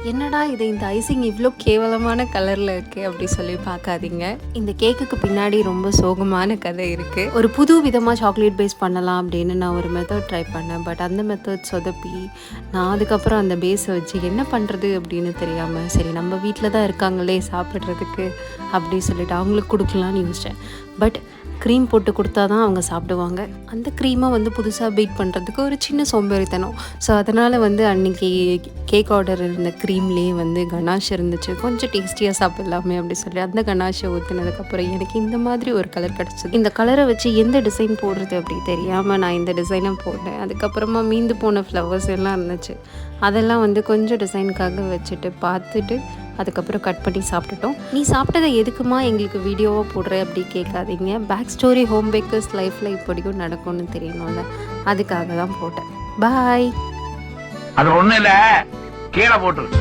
என்னடா இது இந்த ஐசிங் இவ்வளோ கேவலமான கலரில் இருக்குது அப்படி சொல்லி பார்க்காதீங்க. இந்த கேக்குக்கு பின்னாடி ரொம்ப சோகமான கதை இருக்குது. ஒரு புது விதமாக சாக்லேட் பேஸ் பண்ணலாம் அப்படின்னு நான் ஒரு மெத்தட் ட்ரை பண்ணேன். பட் அந்த மெத்தட் சொதப்பி நான் அதுக்கப்புறம் அந்த பேஸை வச்சு என்ன பண்ணுறது அப்படின்னு தெரியாமல், சரி நம்ம வீட்டில் தான் இருக்காங்களே சாப்பிட்றதுக்கு அப்படி சொல்லிட்டு அவங்களுக்கு கொடுக்கலான்னு யோசித்தேன். பட் க்ரீம் போட்டு கொடுத்தா தான் அவங்க சாப்பிடுவாங்க. அந்த க்ரீமை வந்து புதுசாக பீட் பண்ணுறதுக்கு ஒரு சின்ன சோம்பேறித்தனம். ஸோ அதனால் வந்து அன்றைக்கி கேக் ஆர்டர் இருந்த க்ரீம்லேயே வந்து கனாஷ் இருந்துச்சு. கொஞ்சம் டேஸ்டியாக சாப்பிட்லாமே அப்படி சொல்லி அந்த கனாஷை ஊற்றினதுக்கப்புறம் எனக்கு இந்த மாதிரி ஒரு கலர் கிடச்சிது. இந்த கலரை வச்சு எந்த டிசைன் போடுறது அப்படி தெரியாமல் நான் இந்த டிசைனை போட்டேன். அதுக்கப்புறமா மீந்து போன ஃப்ளவர்ஸ் எல்லாம் இருந்துச்சு. அதெல்லாம் வந்து கொஞ்சம் டிசைனுக்காக வச்சுட்டு பார்த்துட்டு அதுக்கப்புறம் கட் பண்ணி சாப்பிட்டுட்டோம். நீ சாப்பிட்டதை எதுக்குமா எங்களுக்கு வீடியோவாக போடுற அப்படி கேட்காதீங்க. பேக் ஸ்டோரி ஹோம் பேக்கர்ஸ் லைஃப்பில் இப்படியும் நடக்கும்னு தெரியணும்ல, அதுக்காக தான் போட்டேன். பாய். அது ஒன்றும் இல்லை, கீழே போட்டு